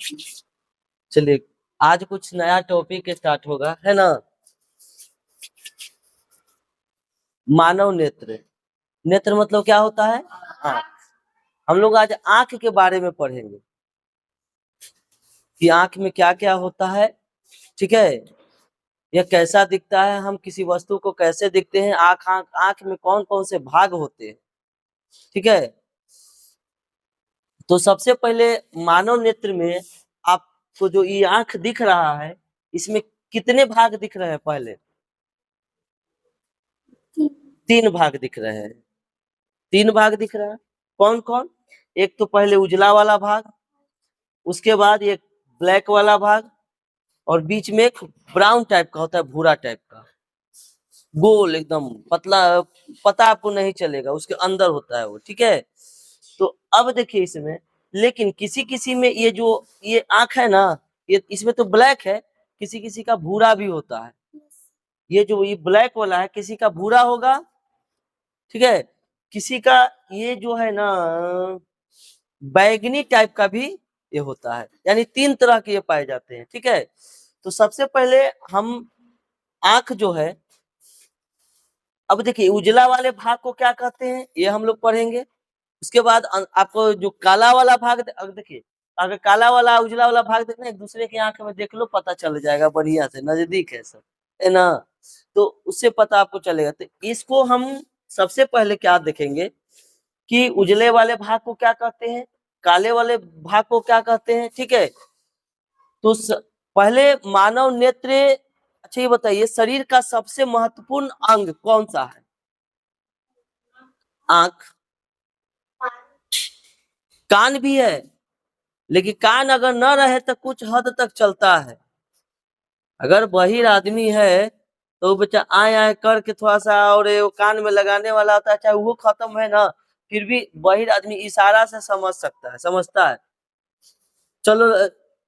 चलिए आज कुछ नया टॉपिक स्टार्ट होगा, है ना। मानव नेत्र। नेत्र मतलब क्या होता है? आँख। हम लोग आज आँख के बारे में पढ़ेंगे कि आँख में क्या क्या होता है। ठीक है, यह कैसा दिखता है, हम किसी वस्तु को कैसे दिखते हैं, आँख आँख आँख में कौन कौन से भाग होते हैं। ठीक है, तो सबसे पहले मानव नेत्र में आपको जो ये आँख दिख रहा है, इसमें कितने भाग दिख रहे हैं? पहले 3 भाग दिख रहे हैं। 3 भाग दिख रहा है। कौन कौन? एक तो पहले उजला वाला भाग, उसके बाद एक ब्लैक वाला भाग, और बीच में एक ब्राउन टाइप का होता है, भूरा टाइप का, गोल एकदम पतला, पता आपको नहीं चलेगा, उसके अंदर होता है वो। ठीक है, तो अब देखिए इसमें, लेकिन किसी किसी में ये जो ये आंख है ना, ये इसमें तो ब्लैक है, किसी किसी का भूरा भी होता है। ये जो ये ब्लैक वाला है, किसी का भूरा होगा। ठीक है, किसी का ये जो है ना बैगनी टाइप का भी ये होता है, यानी 3 तरह के ये पाए जाते हैं। ठीक है, तो सबसे पहले हम आंख जो है, अब देखिए उजला वाले भाग को क्या कहते हैं ये हम लोग पढ़ेंगे। उसके बाद आपको जो काला वाला भाग, अब देखिए अगर काला वाला उजला वाला भाग देखना, एक दूसरे की आंख में देख लो, पता चल जाएगा, बढ़िया से नजदीक है सब, है ना। तो उससे पता आपको चलेगा। तो इसको हम सबसे पहले क्या देखेंगे कि उजले वाले भाग को क्या कहते हैं, काले वाले भाग को क्या कहते हैं। ठीक है, तो पहले मानव नेत्र। अच्छा ये बताइए, शरीर का सबसे महत्वपूर्ण अंग कौन सा है? आंख। कान भी है, लेकिन कान अगर न रहे तो कुछ हद तक चलता है। अगर बहिर आदमी है तो बच्चा आए आए करके थोड़ा सा, और वो कान में लगाने वाला होता है, चाहे वो खत्म है ना, फिर भी बहिर आदमी इशारा से समझ सकता है, समझता है। चलो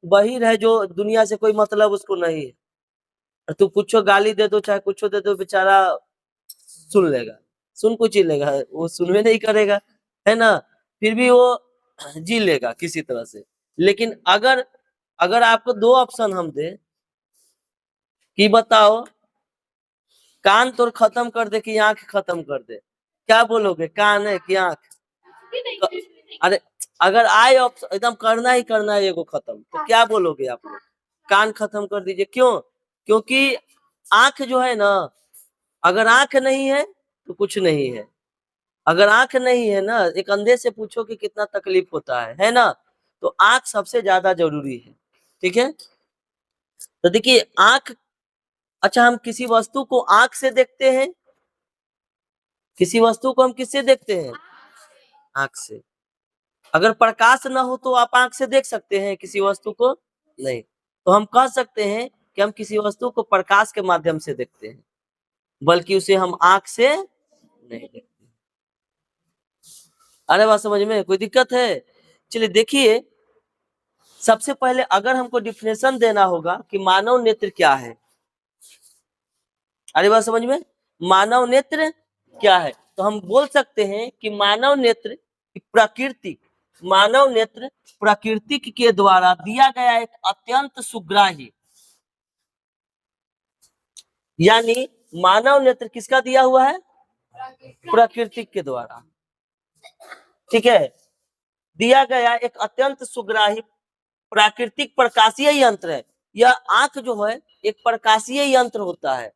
बहिर है जो दुनिया से कोई मतलब उसको नहीं है, तू कुछ गाली दे दो चाहे कुछ दे दो, बेचारा सुन लेगा, सुन कुछ ही लेगा, वो सुनवे नहीं करेगा, है ना। फिर भी वो जी लेगा किसी तरह से। लेकिन अगर अगर आपको 2 ऑप्शन हम दे कि बताओ कान तो खत्म कर दे कि आंख खत्म कर दे, क्या बोलोगे? कान है कि आंख? अरे अगर आए ऑप्शन एकदम करना है एगो खत्म, तो क्या बोलोगे आप लोग? कान खत्म कर दीजिए। क्यों? क्योंकि आंख जो है ना, अगर आंख नहीं है तो कुछ नहीं है। अगर आंख नहीं है ना, एक अंधे से पूछो कि कितना तकलीफ होता है ना। तो आंख सबसे ज्यादा जरूरी है। ठीक है, तो देखिए आंख। अच्छा, हम किसी वस्तु को आंख से देखते हैं, किसी वस्तु को हम किससे देखते हैं? आंख से। अगर प्रकाश ना हो तो आप आंख से देख सकते हैं किसी वस्तु को? नहीं। तो हम कह सकते हैं कि हम किसी वस्तु को प्रकाश के माध्यम से देखते हैं, बल्कि उसे हम आंख से नहीं देखते। अरे बात समझ में कोई दिक्कत है? चलिए देखिए, सबसे पहले अगर हमको डिफिनेशन देना होगा कि मानव नेत्र क्या है, अरे बात समझ में, मानव नेत्र क्या है, तो हम बोल सकते हैं कि मानव नेत्र प्रकृति के द्वारा दिया गया एक अत्यंत सुग्राही, यानी मानव नेत्र किसका दिया हुआ है? प्रकृति के द्वारा। ठीक है, दिया गया एक अत्यंत सुग्राही प्राकृतिक प्रकाशीय यंत्र है। यह आंख जो है एक प्रकाशीय यंत्र होता है।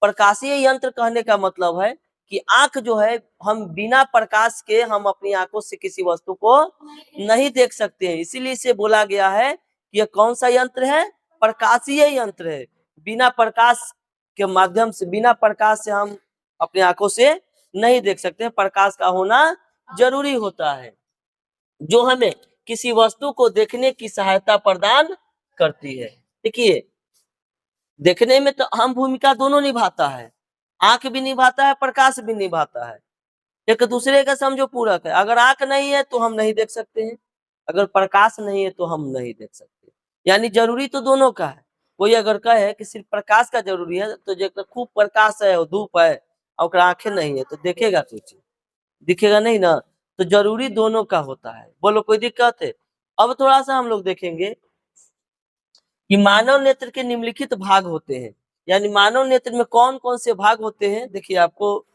प्रकाशीय यंत्र कहने का मतलब है कि आंख जो है, हम बिना प्रकाश के हम अपनी आंखों से किसी वस्तु को नहीं देख सकते हैं। इसीलिए इसे बोला गया है कि यह कौन सा यंत्र है? प्रकाशीय यंत्र है। बिना प्रकाश के माध्यम से, बिना प्रकाश से हम अपनी आंखों से नहीं देख सकते। प्रकाश का होना जरूरी होता है, जो हमें किसी वस्तु को देखने की सहायता प्रदान करती है। देखिए, देखने में तो अहम भूमिका दोनों निभाता है, आंख भी निभाता है, प्रकाश भी निभाता है, एक दूसरे का समझो पूरक है। अगर आंख नहीं है तो हम नहीं देख सकते हैं, अगर प्रकाश नहीं है तो हम नहीं देख सकते, यानी जरूरी तो दोनों का है। कोई अगर कहे कि सिर्फ प्रकाश का जरूरी है, तो जो खूब प्रकाश है और धूप है और आंखें नहीं है तो देखेगा कुछ? दिखेगा नहीं ना। तो जरूरी दोनों का होता है। बोलो कोई दिक्कत है? अब थोड़ा सा हम लोग देखेंगे कि मानव नेत्र के निम्नलिखित भाग होते हैं। यानी मानव नेत्र में कौन कौन से भाग होते हैं, देखिए आपको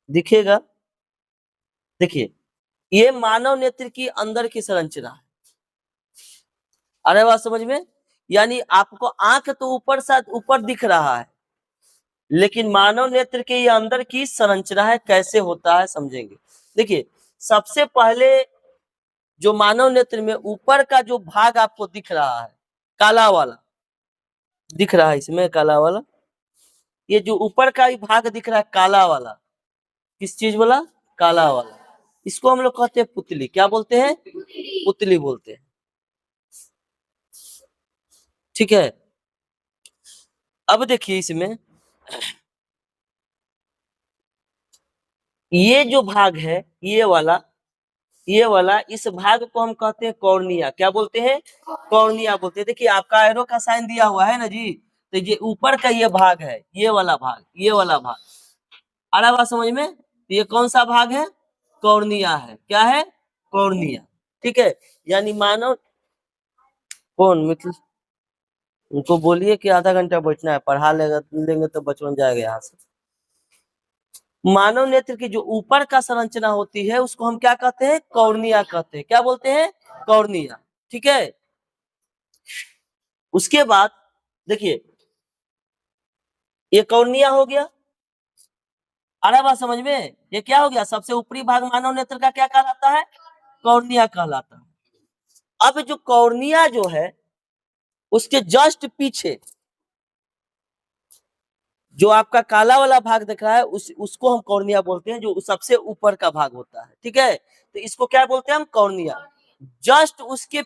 दिखेगा। देखिए ये मानव नेत्र की अंदर की संरचना है। अरे बात समझ में, यानी आपको आंख तो ऊपर से ऊपर दिख रहा है, लेकिन मानव नेत्र के ये अंदर की संरचना है, कैसे होता है समझेंगे। देखिए सबसे पहले जो मानव नेत्र में ऊपर का जो भाग आपको दिख रहा है, काला वाला दिख रहा है इसमें, काला वाला, ये जो ऊपर का भाग दिख रहा है काला वाला, किस चीज वाला, काला वाला, इसको हम लोग कहते हैं पुतली। क्या बोलते हैं, पुतली बोलते हैं। ठीक है, अब देखिए इसमें ये जो भाग है, ये वाला इस भाग को हम कहते हैं कॉर्निया। क्या बोलते हैं, कॉर्निया बोलते हैं। देखिए आपका एरो का साइन दिया हुआ है ना जी, तो ये ऊपर का ये भाग है, ये वाला भाग, ये वाला भाग। आ रहा बात समझ में, तो ये कौन सा भाग है, कॉर्निया है। क्या है, कॉर्निया। ठीक है, यानी मानव कौन मित्र, उनको बोलिए कि आधा घंटा बैठना है, पढ़ा लेंगे तो बचपन जाएगा यहाँ से। मानव नेत्र की जो ऊपर का संरचना होती है उसको हम क्या कहते हैं, कॉर्निया कहते हैं। क्या बोलते हैं, कॉर्निया। ठीक है, उसके बाद देखिए ये कॉर्निया हो गया। आ रहा बात समझ में, ये क्या हो गया, सबसे ऊपरी भाग मानव नेत्र का क्या कहलाता है, कॉर्निया कहलाता है। अब जो कॉर्निया जो है उसके जस्ट पीछे जो आपका काला वाला भाग दिख रहा है उसको हम कॉर्निया बोलते हैं, जो सबसे ऊपर का भाग होता है। ठीक है, तो इसको क्या बोलते हैं हम, कॉर्निया। जस्ट उसके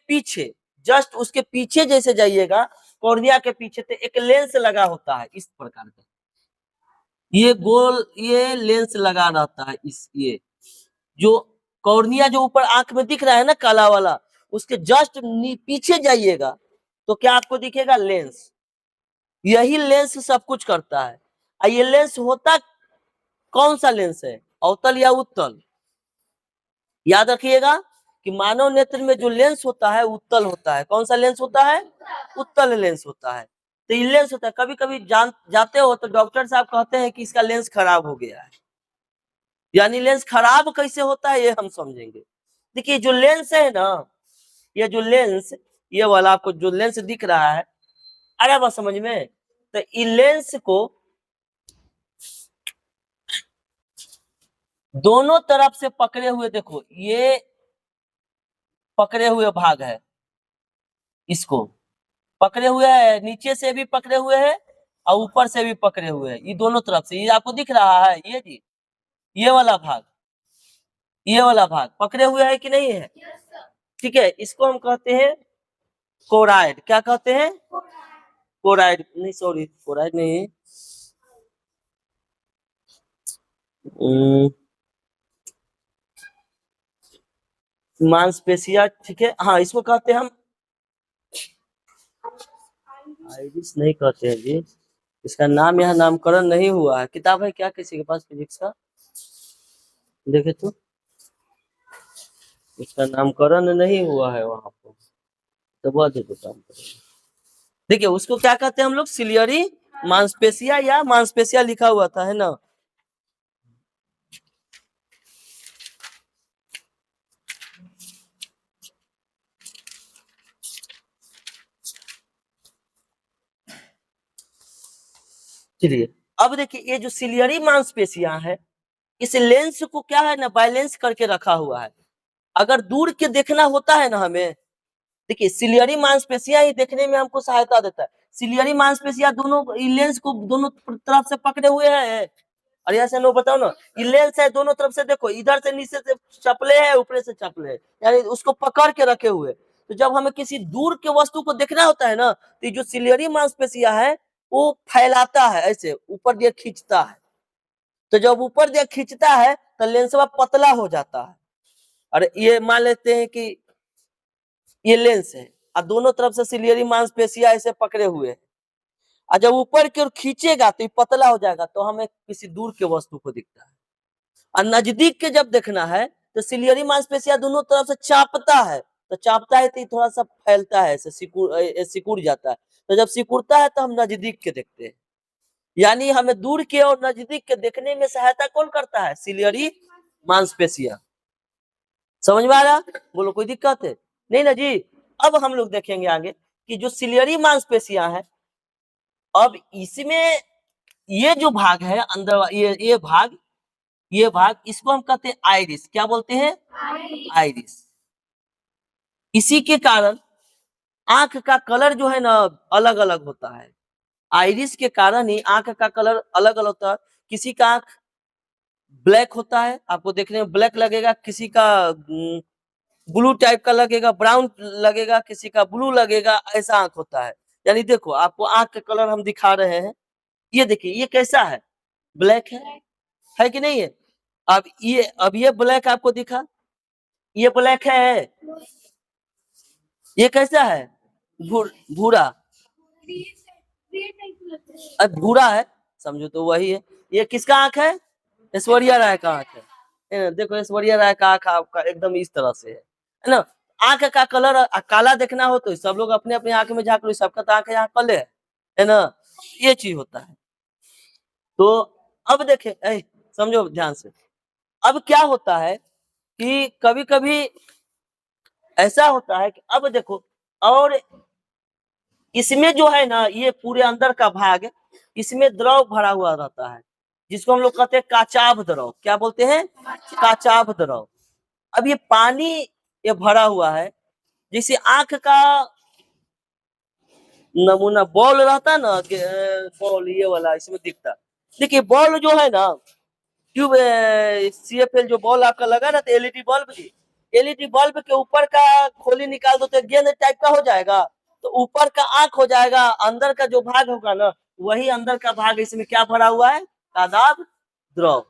पीछे जैसे जाइएगा, कॉर्निया के पीछे तो एक लेंस लगा होता है इस प्रकार का, ये गोल, ये लेंस लगा रहता है। ये जो कॉर्निया जो ऊपर आंख में दिख रहा है ना काला वाला, उसके जस्ट पीछे जाइएगा तो क्या आपको दिखेगा, लेंस। यही लेंस सब कुछ करता है। ये लेंस होता कौन सा लेंस है, अवतल या उत्तल। याद रखिएगा कि मानव नेत्र में जो लेंस होता है उत्तल होता है। कौन सा लेंस होता है, उत्तल लेंस होता है। तो ये लेंस होता है, कभी कभी जाते हो तो डॉक्टर साहब कहते हैं कि इसका लेंस खराब हो गया है। यानी लेंस खराब कैसे होता है ये हम समझेंगे। देखिए जो लेंस है ना, ये जो लेंस, ये वाला आपको जो लेंस दिख रहा है, अरे बात समझ में, तो इस लेंस को दोनों तरफ से पकड़े हुए, देखो ये पकड़े हुए भाग है, इसको पकड़े हुए है, नीचे से भी पकड़े हुए है और ऊपर से भी पकड़े हुए है, ये दोनों तरफ से। ये आपको दिख रहा है, ये जी, ये वाला भाग, ये वाला भाग पकड़े हुए है कि नहीं है। ठीक है, इसको हम कहते हैं कोराइड। क्या कहते हैं, कोराइड नहीं, सॉरी कोराइड नहीं, मांसपेशिया। ठीक है, हाँ इसको कहते हैं हम आइरिस नहीं कहते हैं जी, इसका नाम यहाँ नामकरण नहीं हुआ है। किताब है क्या किसी के पास फिजिक्स का, देखे तो इसका नामकरण नहीं हुआ है वहां पर, तो बहुत ही काम करेंगे। देखिए उसको क्या कहते हैं हम लोग, सिलियरी मांसपेशिया या मांसपेशिया लिखा हुआ था, है ना। चलिए अब देखिए ये जो सिलियरी मांसपेशियां है, इस लेंस को क्या है ना, बैलेंस करके रखा हुआ है। अगर दूर के देखना होता है ना हमें, देखिए सिलियरी मांसपेशियां ही देखने में हमको सहायता देता है। सिलियरी मांसपेशियां दोनों लेंस को दोनों तरफ से पकड़े हुए हैं। और यहाँ से लो बताओ ना, ये लेंस है, दोनों तरफ से देखो, इधर से नीचे से चपले है, ऊपर से चपले है, यानी उसको पकड़ के रखे हुए। तो जब हमें किसी दूर के वस्तु को देखना होता है ना, तो जो सिलियरी मांसपेशियां है वो फैलाता है, ऐसे ऊपर दिया खींचता है। तो जब ऊपर दिया खींचता है तो लेंसवा पतला हो जाता है। और ये मान लेते हैं कि ये लेंस है और दोनों तरफ से सिलियरी मांसपेशियां ऐसे पकड़े हुए हैं, और जब ऊपर की ओर खींचेगा तो ये पतला हो जाएगा, तो हमें किसी दूर के वस्तु को दिखता है। और नजदीक के जब देखना है तो सिलियरी मांसपेशियां दोनों तरफ से चापता है, तो चापता है तो ये थोड़ा सा फैलता है, ऐसे सिकुड़ जाता है। तो जब सिकुड़ता है तो हम नजदीक के देखते हैं। यानी हमें दूर के और नजदीक के देखने में सहायता कौन करता है? सिलियरी मांसपेशियां। समझ में आ रहा? बोलो कोई दिक्कत है? नहीं ना जी। अब हम लोग देखेंगे आगे कि जो सिलियरी मांसपेशियां है, अब इसमें ये जो भाग है अंदर ये भाग इसको हम कहते हैं आइरिस। क्या बोलते हैं? आइरिस। इसी के कारण आंख का कलर जो है ना अलग अलग होता है। आइरिस के कारण ही आंख का कलर अलग अलग होता है। किसी का आंख ब्लैक होता है, आपको देखने में ब्लैक लगेगा, किसी का ब्लू टाइप का लगेगा, ब्राउन लगेगा, किसी का ब्लू लगेगा, ऐसा आंख होता है। यानी देखो आपको आंख का कलर हम दिखा रहे हैं, ये देखिए ये कैसा है? ब्लैक है कि नहीं है? अब ये ब्लैक आपको दिखा, ये ब्लैक है, ये कैसा है? भूरा। अब भूरा है, समझो तो वही है। ये किसका आंख है? ऐश्वर्या राय का आंख है ना? देखो ऐश्वर्या राय का आंख आपका एकदम इस तरह से है ना? आंख का कलर काला देखना हो तो सब लोग अपने अपने आंख में झांक लो, सबका तो आंख यहाँ काले है ना? ये चीज होता है। तो अब देखे समझो ध्यान से, अब क्या होता है कि कभी कभी ऐसा होता है कि अब देखो, और इसमें जो है ना ये पूरे अंदर का भाग, इसमें द्रव भरा हुआ रहता है, जिसको हम लोग कहते हैं काचाभ द्रव। क्या बोलते हैं? काचाभ द्रव। अब ये पानी ये भरा हुआ है, जैसे आंख का नमूना बॉल रहता ना, बॉल ये वाला इसमें दिखता। देखिए बॉल जो है ना, ट्यूब CFL जो बॉल आपका लगा ना, तो एलईडी बल्ब की, एलईडी बल्ब के ऊपर का खोली निकाल दो तो गेंद टाइप का हो जाएगा, तो ऊपर का आंख हो जाएगा, अंदर का जो भाग होगा ना वही अंदर का भाग। इसमें क्या भरा हुआ है? कादाब द्रव।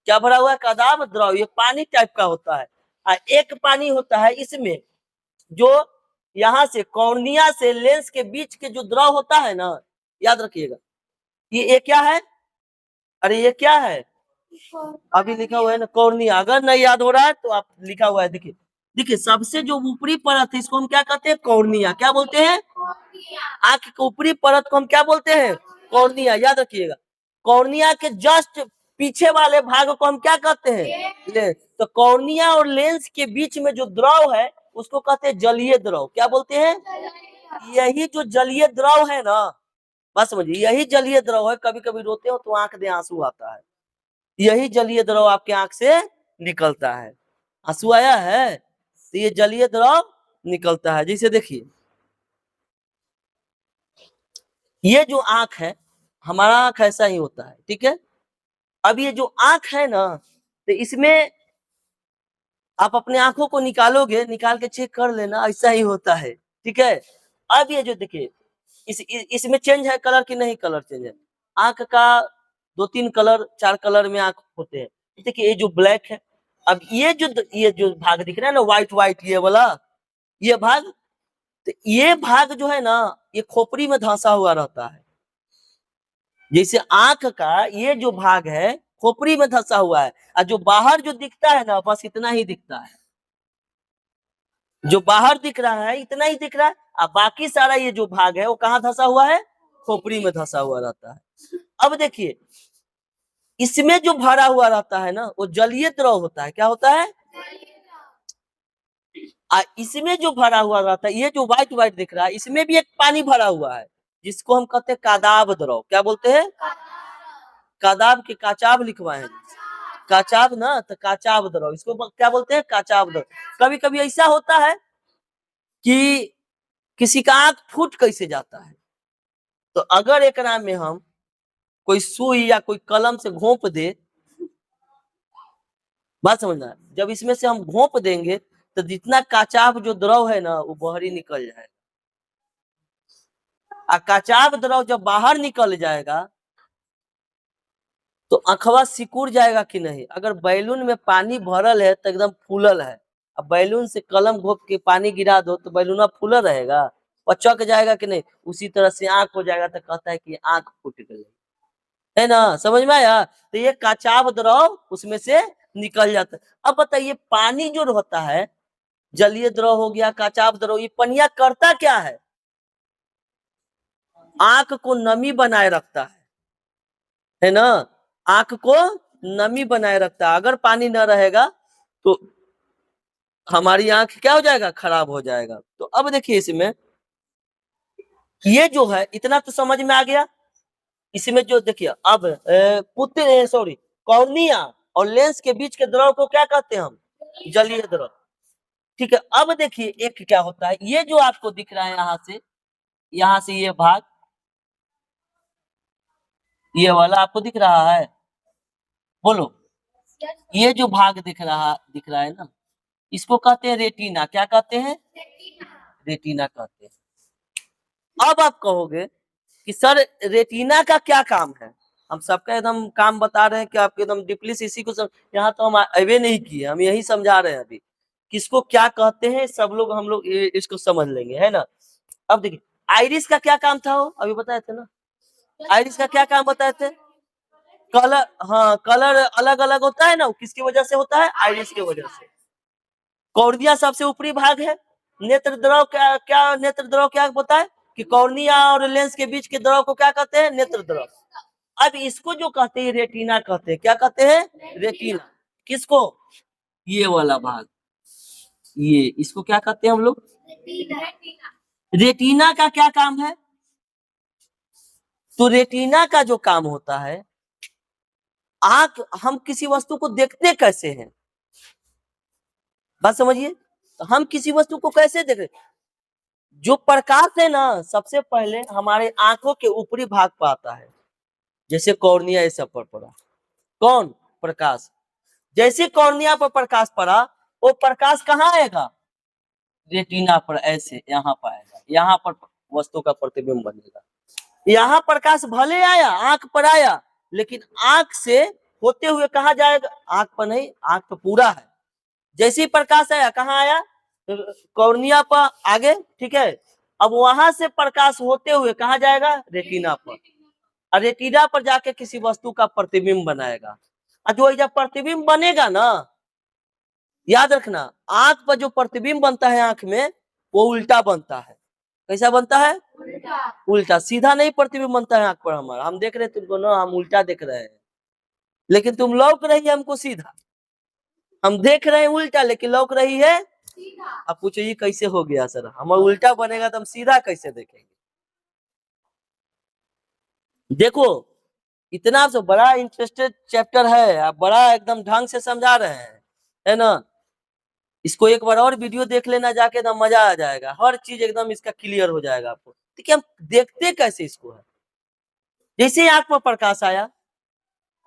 क्या भरा हुआ है? कादाब द्रव। ये पानी टाइप का होता है। एक पानी होता है इसमें जो यहाँ से कॉर्निया से लेंस के बीच के जो द्रव होता है ना, याद रखिएगा, ये क्या है? अरे ये क्या है? अभी लिखा हुआ है ना कॉर्निया। अगर नहीं याद हो रहा है तो आप लिखा हुआ है, देखिए देखिए सबसे जो ऊपरी परत है इसको हम क्या कहते हैं? कॉर्निया। क्या बोलते हैं? आंख के ऊपरी परत को हम क्या बोलते हैं? कॉर्निया। याद रखिएगा। कॉर्निया के जस्ट पीछे वाले भाग को हम क्या कहते हैं? लेंस। तो कॉर्निया और लेंस के बीच में जो द्रव है उसको कहते हैं जलीय द्रव। क्या बोलते हैं? यही जो जलीय द्रव है ना, बस समझिए यही जलीय द्रव है। कभी कभी रोते हो तो आंख में आंसू आता है, यही जलीय द्रव आपके आंख से निकलता है। आंसू आया है तो ये जलीय द्रव निकलता है। जैसे देखिए ये जो आंख है, हमारा आंख ऐसा ही होता है, ठीक है? अब ये जो आंख है ना, तो इसमें आप अपने आंखों को निकालोगे, निकाल के चेक कर लेना, ऐसा ही होता है, ठीक है? अब ये जो देखिए इसमें चेंज है कलर की नहीं? कलर चेंज है। आंख का 2-3 कलर 4 कलर में आंख होते हैं। देखिए ये जो ब्लैक है, अब ये जो भाग दिख रहा है ना व्हाइट व्हाइट, ये वाला ये भाग, तो ये भाग जो है ना ये खोपड़ी में धंसा हुआ रहता है। जैसे आंख का ये जो भाग है खोपड़ी में धंसा हुआ है, और जो बाहर जो दिखता है ना बस इतना ही दिखता है। जो बाहर दिख रहा है इतना ही दिख रहा है, और बाकी सारा ये जो भाग है वो कहाँ धंसा हुआ है? खोपड़ी में धंसा हुआ रहता है। अब देखिए इसमें जो भरा हुआ रहता है ना वो जलीय द्रव होता है। क्या होता है? इसमें जो भरा हुआ रहता है, ये जो व्हाइट व्हाइट दिख रहा है, इसमें भी एक पानी भरा हुआ है जिसको हम कहते हैं कादाब द्रव। क्या बोलते हैं? कादाब के काचाब लिखवाए हैं, काचाब ना, तो काचाब द्रव इसको क्या बोलते हैं? काचाब द्रव। कभी कभी ऐसा होता है कि किसी का आंख फूट कैसे जाता है, तो अगर एक नाम में हम कोई सुई या कोई कलम से घोंप दे, बात समझना, जब इसमें से हम घोंप देंगे तो जितना काचाब जो द्रव है ना वो बाहर निकल जाएगा। और काचाब द्रव जब बाहर निकल जाएगा तो अखवा सिकुड़ जाएगा कि नहीं? अगर बैलून में पानी भरल है तो एकदम फूलल है, अब बैलून से कलम घोप के पानी गिरा दो तो बैलून फूलल रहेगा? पचक जाएगा कि नहीं? उसी तरह से आंख हो जाएगा तो कहता है कि आंख फूट गई, है ना? समझ में आया? तो ये काचाब द्रव उसमें से निकल जाता है। अब बताइए पानी जो होता है जलीय द्रव हो गया, काचाभ द्रव, ये पनिया करता क्या आंख को नमी बनाए रखता है ना, आंख को नमी बनाए रखता है। अगर पानी न रहेगा तो हमारी आंख क्या हो जाएगा, खराब हो जाएगा। तो अब देखिए इसमें ये जो है इतना तो समझ में आ गया। इसमें जो देखिए अब पुत्र सॉरी कॉर्निया और लेंस के बीच के द्रव को क्या कहते हैं हम, जलीय द्रव। ठीक है, अब देखिए एक क्या होता है, ये जो आपको दिख रहा है यहाँ से ये भाग, ये वाला आपको दिख रहा है, बोलो, ये जो भाग दिख रहा है ना, इसको कहते हैं रेटिना। क्या कहते हैं, रेटिना कहते हैं। अब आप कहोगे कि सर रेटिना का क्या काम है, हम सबका एकदम काम बता रहे हैं कि आपके एकदम डीपली से इसी को यहाँ तो हम अवे नहीं किए, हम यही समझा रहे हैं अभी किसको क्या कहते हैं, सब लोग हम लोग इसको समझ लेंगे, है ना। अब देखिए आइरिस का क्या काम था, वो अभी बताए थे ना, आइरिस का क्या काम बताए थे, कलर, हाँ कलर अलग अलग होता है ना, किसकी वजह से होता है, आइरिस की वजह से। कॉर्निया सबसे ऊपरी भाग है, नेत्र द्रव क्या नेत्र द्रव क्या बताए कि कॉर्निया और लेंस के बीच के द्रव को क्या कहते हैं, नेत्र द्रव। अब इसको जो कहते हैं रेटिना कहते हैं, क्या कहते हैं, रेटिना। किसको, ये वाला भाग, ये इसको क्या कहते हैं हम लोग, रेटिना का क्या काम है, तो रेटिना का जो काम होता है, आंख, हम किसी वस्तु को देखते कैसे हैं, बात समझिए, तो हम किसी वस्तु को कैसे देख रहे, जो प्रकाश है ना सबसे पहले हमारे आंखों के ऊपरी भाग पर आता है, जैसे कॉर्निया ये सब पर पड़ा, कौन, प्रकाश। जैसे कॉर्निया पर प्रकाश पड़ा, वो प्रकाश कहाँ आएगा, रेटिना पर, ऐसे यहाँ पर आएगा, यहाँ पर वस्तु का प्रतिबिंब बनेगा। यहाँ प्रकाश भले आया, आंख पर आया, लेकिन आंख से होते हुए कहाँ जाएगा, आंख पर नहीं, आंख तो पूरा है। जैसे ही प्रकाश आया कहाँ आया, कॉर्निया पर आगे, ठीक है। अब वहां से प्रकाश होते हुए कहाँ जाएगा, रेटिना पर, और रेटिना पर जाके किसी वस्तु का प्रतिबिंब बनाएगा। और जो जब प्रतिबिंब बनेगा ना, याद रखना, आंख पर जो प्रतिबिंब बनता है आंख में, वो उल्टा बनता है। कैसा बनता है, उल्टा, सीधा नहीं प्रतिबिंब बनता है आंख पर हमारा। हम देख रहे हैं तुमको ना, हम उल्टा देख रहे हैं, लेकिन तुम लौक रही है हमको सीधा, हम देख रहे हैं उल्टा लेकिन लौक रही है। अब पूछो ये कैसे हो गया सर, हमारा उल्टा बनेगा तो हम सीधा कैसे देखेंगे। देखो इतना तो बड़ा इंटरेस्टेड चैप्टर है, आप बड़ा एकदम ढंग से समझा रहे हैं, है ना। इसको एक बार और वीडियो देख लेना जाके, एकदम मजा आ जाएगा, हर चीज एकदम इसका क्लियर हो जाएगा आपको। देखिए हम देखते कैसे इसको है, जैसे आंख पर प्रकाश आया,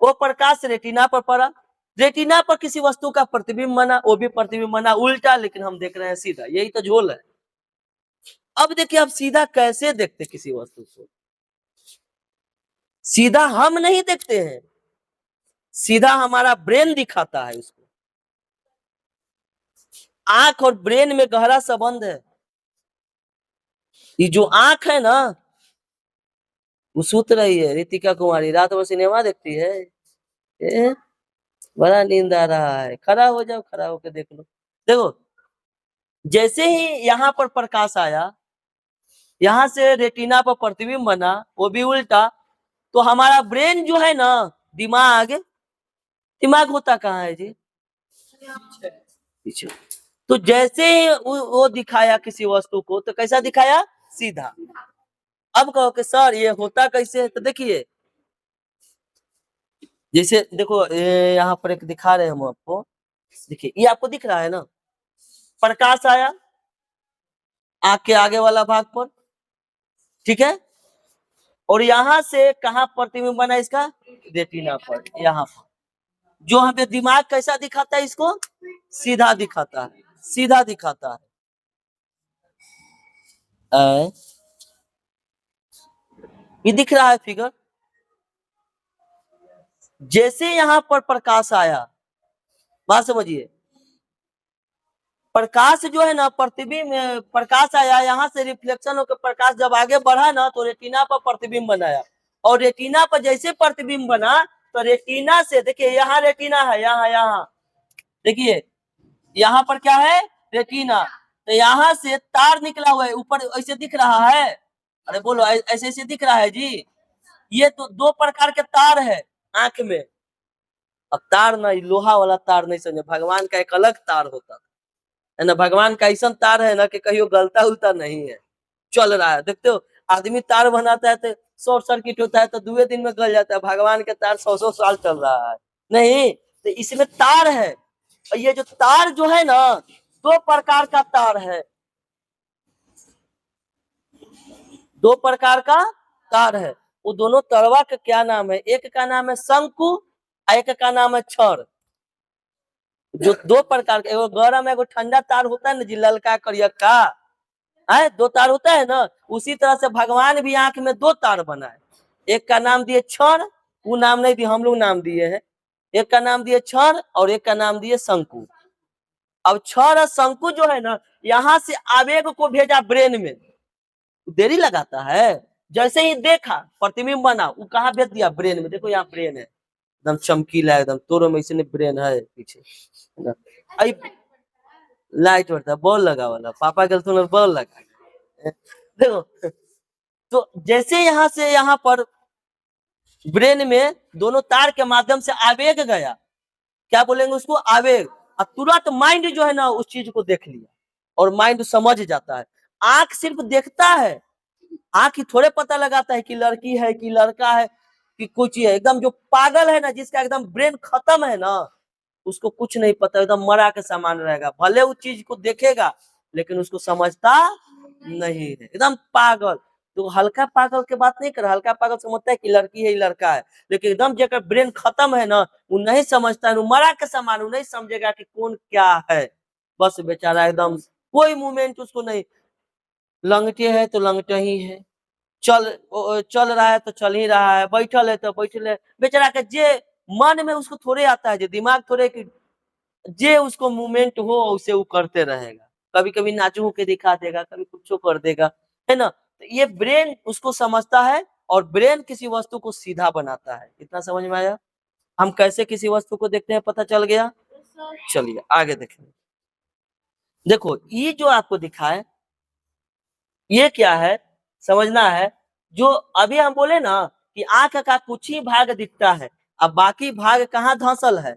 वो प्रकाश रेटिना पर पड़ा, रेटिना पर किसी वस्तु का प्रतिबिंब बना, वो भी प्रतिबिंब बना उल्टा, लेकिन हम देख रहे हैं सीधा, यही तो झोल है। अब देखिए आप सीधा कैसे देखते किसी वस्तु को, सीधा हम नहीं देखते हैं, सीधा हमारा ब्रेन दिखाता है उसको। आंख और ब्रेन में गहरा संबंध है। ये जो आंख है ना, वो सुत रही है, रितिका कुमारी रात भर सिनेमा देखती है, बड़ा नींद आ रहा है, खड़ा हो जाओ, खड़ा होकर देख लो। देखो जैसे ही यहाँ पर प्रकाश आया, यहाँ से रेटिना पर प्रतिबिंब बना, वो भी उल्टा, तो हमारा ब्रेन जो है ना, दिमाग, दिमाग होता कहाँ है जी, पीछे। तो जैसे ही वो दिखाया किसी वस्तु को, तो कैसा दिखाया, सीधा। अब कहो कि सर ये होता कैसे, तो देखिए जैसे देखो यहाँ पर एक दिखा रहे हैं हम आपको, देखिए ये आपको दिख रहा है ना, प्रकाश आया आंख के आगे वाला भाग पर, ठीक है, और यहां से कहां प्रतिबिंब बना इसका, रेटिना पर, यहाँ पर। जो हमें दिमाग कैसा दिखाता है इसको, सीधा दिखाता है, सीधा दिखाता है। ये दिख रहा है फिगर, जैसे यहां पर प्रकाश आया, बात समझिए, प्रकाश जो है ना, प्रतिबिंब, प्रकाश आया, यहाँ से रिफ्लेक्शन होकर प्रकाश जब आगे बढ़ा ना, तो रेटिना पर प्रतिबिंब बनाया, और रेटिना पर जैसे प्रतिबिंब बना, तो रेटिना से देखिए, यहाँ रेटिना है, यहाँ देखिए यहाँ पर क्या है, रेटिना। तो यहाँ से तार निकला हुआ है, ऊपर ऐसे दिख रहा है, अरे बोलो ऐसे ऐसे दिख रहा है जी। ये तो दो प्रकार के तार है आंख में। अब तार ना लोहा वाला तार नहीं समझे, भगवान का एक अलग तार होता है ना। भगवान का ऐसा तार है ना कि कहीं गलता उलता नहीं है, चल रहा है। देखते हो आदमी तार बनाता है तो शॉर्ट सर्किट होता है तो 2 दिन में गल जाता है, भगवान के तार 100-100 साल चल रहा है। नहीं, तो इसमें तार है। और ये जो तार जो है ना, दो प्रकार का तार है, दो प्रकार का तार है। वो दोनों तरवा का क्या नाम है? एक का नाम है शंकु, एक का नाम है क्षर। जो दो प्रकार के, एगो गरम एगो ठंडा तार होता है ना जी, ललका करियक्का है, दो तार होता है ना। उसी तरह से भगवान भी आंख में दो तार बनाए। एक का नाम दिए क्षण, वो नाम नहीं दिए, हम लोग नाम दिए हैं। एक का नाम दिए क्षण और एक का नाम दिए शंकु। अब क्षण और शंकु जो है ना, यहाँ से आवेग को भेजा ब्रेन में, देरी लगाता है। जैसे ही देखा प्रतिबिंब बना, वो कहाँ भेज दिया? ब्रेन में। देखो यहाँ ब्रेन है, एकदम चमकीला, एकदम तोरो में इसने ब्रेन है पीछे। लाइट बढ़ता, बॉल लगा वाला पापा के तो बॉल लगा। देखो, तो जैसे यहाँ से यहाँ पर ब्रेन में दोनों तार के माध्यम से आवेग गया, क्या बोलेंगे उसको? आवेग। और तुरंत माइंड जो है ना उस चीज को देख लिया और माइंड समझ जाता है। आंख सिर्फ देखता है, आंख ही थोड़े पता लगाता है कि लड़की है कि लड़का है कि कुछ है। एकदम जो पागल है ना, जिसका एकदम ब्रेन खत्म है ना, उसको कुछ नहीं पता, एकदम मरा के समान रहेगा। भले उस चीज को देखेगा लेकिन उसको समझता नहीं है, एकदम पागल। तो हल्का पागल के बात नहीं कर, हल्का पागल समझता है कि लड़की है लड़का है, लेकिन एकदम जेकर ब्रेन खत्म है ना, वो नहीं समझता है, वो मरा के समान, वो नहीं समझेगा कि कौन क्या है। बस बेचारा एकदम कोई मूवमेंट उसको नहीं। लंगटे है तो लंगटे ही है, चल रहा है तो चल ही रहा है, बैठल है तो बैठल है। बेचारा के जे मन में उसको थोड़े आता है, जो दिमाग थोड़े कि जे उसको मूवमेंट हो उसे वो करते रहेगा। कभी कभी नाचू के दिखा देगा, कभी कुछ कर देगा, है ना। तो ये ब्रेन उसको समझता है और ब्रेन किसी वस्तु को सीधा बनाता है। इतना समझ में आया? हम कैसे किसी वस्तु को देखते हैं, पता चल गया। चलिए आगे देखें। देखो ये जो आपको दिखा है, ये क्या है समझना है। जो अभी हम बोले ना कि आंख का कुछ ही भाग दिखता है, अब बाकी भाग कहाँ धंसल है?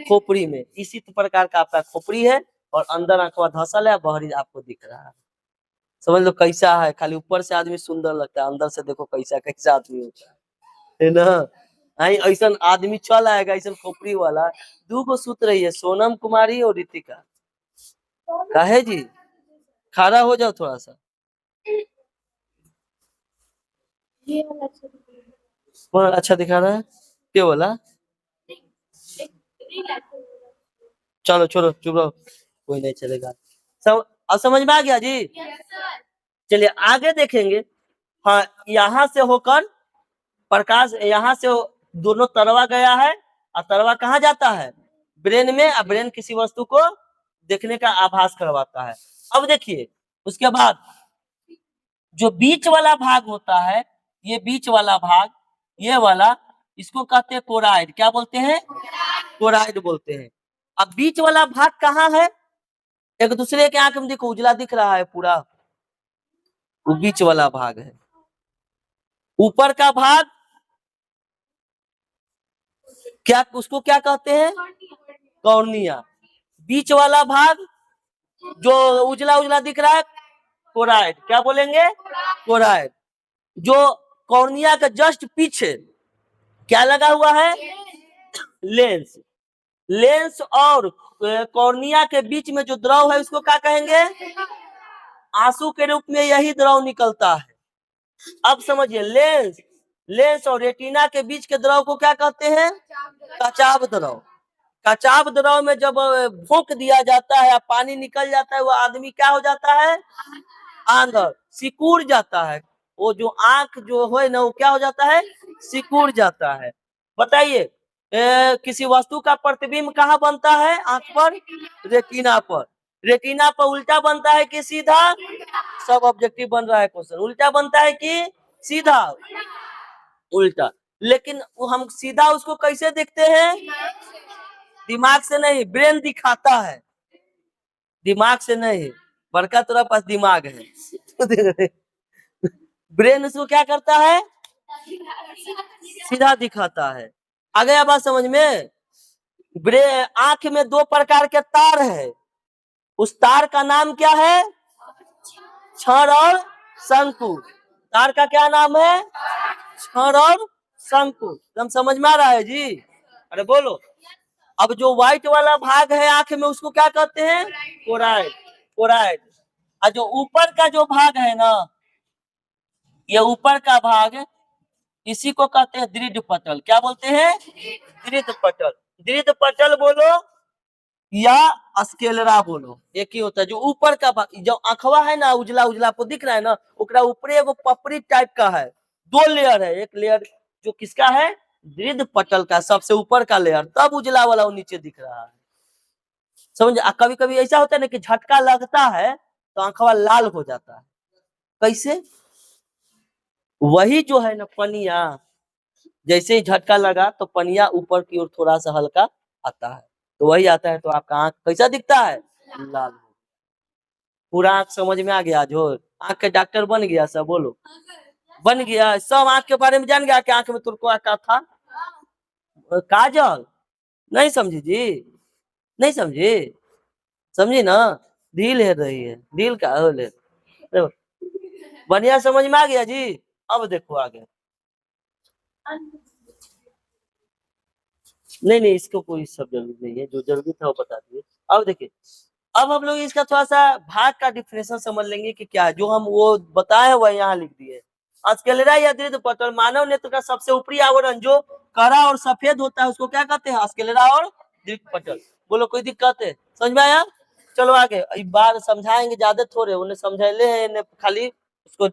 खोपड़ी में। इसी प्रकार का आपका खोपड़ी है और अंदर आंखवा धंसल है, बहरी आपको दिख रहा है। समझ लो कैसा है। खाली ऊपर से आदमी सुंदर लगता है, अंदर से देखो कैसा कैसा आदमी होता है ना। ऐसा आदमी चल आएगा ऐसा खोपड़ी वाला। दू गो सूत रही है, सोनम कुमारी और ऋतिका। काहे जी? खड़ा हो जाओ थोड़ा सा। कौन अच्छा दिखा रहा है? क्या बोला? चलो छोड़ो, चुप रहो, कोई नहीं चलेगा। सब अब समझ में आ गया जी। चलिए आगे देखेंगे। हाँ, यहाँ से होकर प्रकाश, यहाँ से दोनों तरवा गया है और तरवा कहाँ जाता है? ब्रेन में। और ब्रेन किसी वस्तु को देखने का आभास करवाता है। अब देखिए उसके बाद जो बीच वाला भाग होता है, ये बीच वाला भाग, ये वाला, इसको कहते हैं कोराइड। क्या बोलते हैं? कोराइड बोलते हैं। अब बीच वाला भाग कहाँ है? एक दूसरे के आंख में देखो, उजला दिख रहा है पूरा, वो बीच वाला भाग है। ऊपर का भाग क्या, उसको क्या कहते हैं? कॉर्निया। बीच वाला भाग जो उजला उजला दिख रहा है, कोराइड। क्या बोलेंगे? कोराइड। जो कॉर्निया का जस्ट पीछे क्या लगा हुआ है? लेंस। लेंस और कॉर्निया के बीच में जो द्रव है उसको क्या कहेंगे? आंसू के रूप में यही द्रव निकलता है। अब समझिए, लेंस, लेंस और रेटिना के बीच के द्रव को क्या कहते हैं? कचाव द्रव। कचाव द्रव में जब फूंक दिया जाता है, पानी निकल जाता है, वो आदमी क्या हो जाता है? अंदर सिकुड़ जाता है। वो जो आंख जो है ना, वो क्या हो जाता है? सिकुड़ जाता है। बताइए किसी वस्तु का प्रतिबिंब कहाँ बनता है? आंख पर, रेटिना पर। रेटिना पर उल्टा बनता है कि सीधा? सब ऑब्जेक्टिव बन रहा है क्वेश्चन। उल्टा बनता है कि सीधा? उल्टा। लेकिन वो हम सीधा उसको कैसे देखते हैं? दिमाग से नहीं, ब्रेन दिखाता है। दिमाग से नहीं, बड़का तेरा पास दिमाग है। ब्रेन उसको क्या करता है, सीधा दिखाता है। आ गया बात समझ में। आंख में दो प्रकार के तार है, उस तार का नाम क्या है, क्षण और शंकु। तार का क्या नाम है, क्षण और शंकु। एकदम समझ में आ रहा है जी। अरे बोलो। अब जो व्हाइट वाला भाग है आंख में उसको क्या कहते हैं, कोराइड। कोराइड। और जो ऊपर का जो भाग है ना, ये ऊपर का भाग, इसी को कहते हैं दृढ़ पटल। क्या बोलते हैं, दृढ़ पटल। दृढ़ पटल बोलो या स्केलरा बोलो, एक ही होता है। जो ऊपर का भाग, जो आंखवा है ना, उजला उजला आपको दिख रहा है ना, ओकरा ऊपर एगो पपड़ी टाइप का है, दो लेयर है। एक लेयर जो किसका है, दृढ़ पटल का, सबसे ऊपर का लेयर, तब उजला वाला वो नीचे दिख रहा है। समझ। कभी कभी ऐसा होता है ना कि झटका लगता है तो आंखवा लाल हो जाता है। कैसे, वही जो है ना पनिया, जैसे ही झटका लगा तो पनिया ऊपर की ओर थोड़ा सा हल्का आता है, तो वही आता है, तो आपका आंख कैसा दिखता है, लाल। पूरा आंख समझ में आ गया, जो आंख के डॉक्टर बन गया सब, बोलो बन गया। सब आंख के बारे में जान गया कि आंख में तुरको का था, काजल। नहीं समझी जी, नहीं समझी, समझी ना, ढील है रही है, ढील का हो ले। बढ़िया समझ में आ गया जी। अब देखो आगे। नहीं नहीं, इसको कोई सब जरूरी नहीं है, जो जरूरी था वो बता दिए। अब देखिए, अब हम लोग इसका थोड़ा सा भाग का डिफिनेशन समझ लेंगे कि क्या है। जो हम वो बताए वह यहाँ लिख दिए। स्क्लेरा या दृढ़ पटल मानव नेत्र का सबसे ऊपरी आवरण जो कड़ा और सफेद होता है उसको क्या कहते हैं, स्क्लेरा और दृढ़ पटल। बोलो कोई दिक्कत है, समझ में आया। चलो आगे, इस बार समझाएंगे, ज्यादा थोड़े उन्हें समझाइले हैं, खाली उसको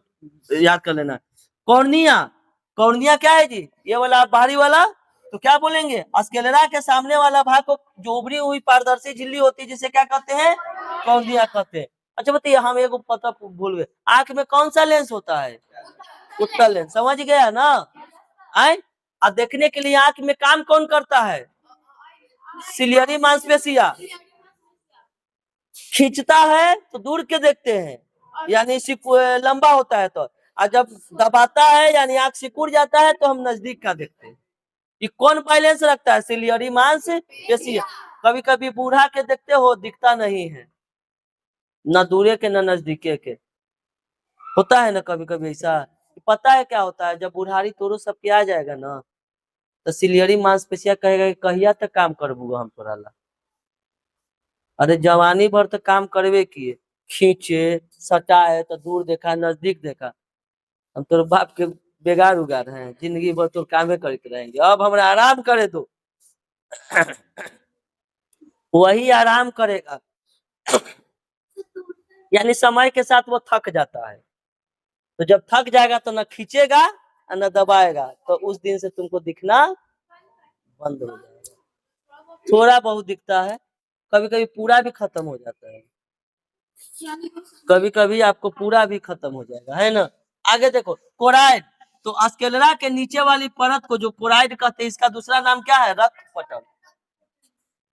याद कर लेना। कॉर्निया, कॉर्निया क्या है जी, ये वाला बाहरी वाला। तो क्या बोलेंगे, स्क्लेरा के सामने वाला भाग को, जो उभरी हुई पारदर्शी झिल्ली होती है, जिसे क्या कहते हैं, कॉर्निया कहते हैं। अच्छा बताइए, हम एगो पता भूल गए, आंख में कौन सा लेंस होता है, उत्तल लेंस। समझ गया ना। आए, और देखने के लिए आंख में काम कौन करता है, सिलियरी मांसपेशिया। खींचता है तो दूर के देखते हैं, यानी लंबा होता है तो, और जब दबाता है यानी आंख सिकुड़ जाता है तो हम नजदीक का देखते हैं। ये कौन बैलेंस रखता है, सिलियरी मांसपेशिया। कभी कभी बूढ़ा के देखते हो दिखता नहीं है, न दूरे के न नजदीके के, होता है ना कभी कभी ऐसा। पता है क्या होता है, जब बुढ़ारी तोरो सबके आ जाएगा ना, तो सिलियरी मांसपेशिया कहेगा कि कहिया तक काम करबू हम तोरा ला। अरे जवानी भर तो काम करबे किए, खींचे सटाए तो दूर देखा नजदीक देखा, हम तोर बाप के बेगार उगार हैं, जिंदगी भर तो कामे करते रहेंगे, अब हमरा आराम करे दो। वही आराम करेगा, यानी समय के साथ वो थक जाता है। तो जब थक जाएगा तो न खींचेगा और न दबाएगा, तो उस दिन से तुमको दिखना बंद हो जाएगा। थोड़ा बहुत दिखता है, कभी कभी पूरा भी खत्म हो जाता है, कभी कभी आपको पूरा भी खत्म हो जाएगा, है ना। आगे देखो, कोराइड। तो स्क्लेरा के नीचे वाली परत को जो कोराइड कहते हैं, इसका दूसरा नाम क्या है, रक्त पटल।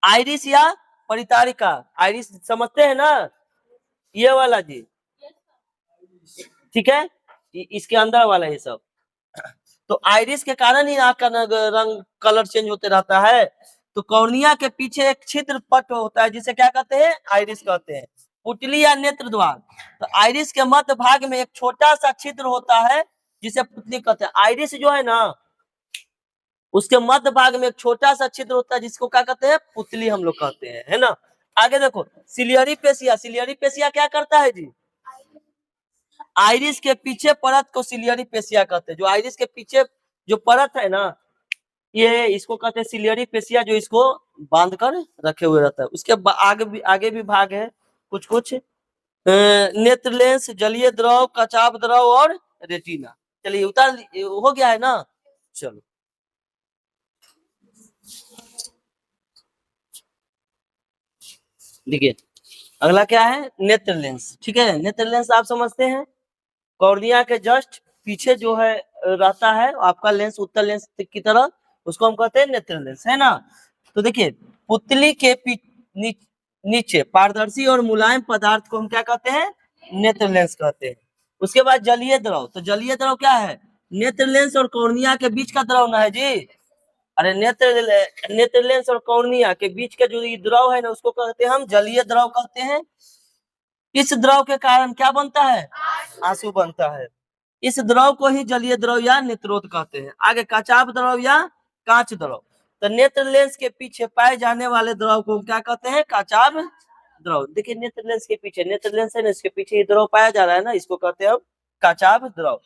आइरिस या परितारिका, आइरिस समझते हैं ना, ये वाला जी, ठीक है, इसके अंदर वाला ये सब। तो आइरिस के कारण ही आंख का रंग कलर चेंज होते रहता है। तो कॉर्निया के पीछे एक छिद्र पट होता है, जिसे क्या कहते हैं, आइरिस कहते हैं, पुतली या नेत्र द्वार। तो आइरिस के मध्य भाग में एक छोटा सा छिद्र होता है, जिसे पुतली कहते हैं। आइरिस जो है ना, उसके मध्य भाग में एक छोटा सा छिद्र होता है, जिसको क्या कहते हैं, पुतली हम लोग कहते हैं, है ना। आगे देखो, सिलियरी पेशिया। सिलियरी पेशिया क्या करता है जी, आइरिस के पीछे परत को सिलियरी पेशिया कहते हैं। जो आइरिस के पीछे जो परत है ना, ये इसको कहते हैं सिलियरी पेशिया, जो इसको बांध कर रखे हुए रहता है। उसके आगे भी भाग है कुछ कुछ, नेत्र लेंस, जलीय द्रव, कचाव द्रव और रेटिना। चलिए उतार हो गया है ना। चलो देखिए, अगला क्या है, नेत्र लेंस। ठीक है, नेत्र लेंस आप समझते हैं, कॉर्निया के जस्ट पीछे जो है रहता है आपका लेंस, उत्तल लेंस की तरह, उसको हम कहते हैं नेत्र लेंस, है ना। तो देखिए, पुतली के नीचे पारदर्शी और मुलायम पदार्थ को हम क्या कहते हैं? नेत्र लेंस कहते हैं। उसके बाद जलीय द्रव, तो जलीय द्रव क्या है? नेत्र लेंस और कॉर्निया के बीच का द्रव ना है जी। अरे नेत्र लेंस और कॉर्निया के बीच का जो ये द्रव है ना, उसको कहते हैं हम जलीय द्रव कहते हैं। इस द्रव के कारण क्या बनता है? आंसू बनता है। इस द्रव को ही जलीय द्रव या नेत्रोद कहते हैं। आगे कचाप द्रव या कांच द्रव, तो नेत्र लेंस के पीछे पाए जाने वाले द्रव को क्या कहते हैं? कचाप द्रव। देखिए नेत्र लेंस के पीछे, नेत्र लेंस है ना, इसके पीछे ये द्रव पाया जा रहा है ना, इसको कहते हैं हम कचाप द्रव।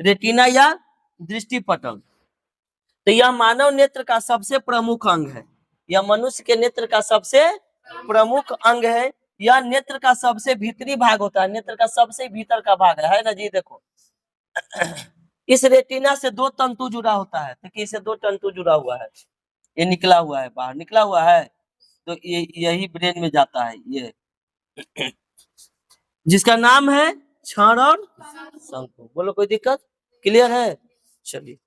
रेटिना या दृष्टि पटल, तो यह मानव नेत्र का सबसे प्रमुख अंग है। यह मनुष्य के नेत्र का सबसे प्रमुख अंग है। यह नेत्र का सबसे भीतरी भाग होता है, नेत्र का सबसे भीतर का भाग है ना जी। देखो इस रेटिना से दो तंतु जुड़ा होता है, देखिए इसे दो तंतु जुड़ा हुआ है, ये निकला हुआ है, बाहर निकला हुआ है, तो ये यही ब्रेन में जाता है, ये जिसका नाम है क्षण और शंकु। बोलो कोई दिक्कत? क्लियर है? चलिए।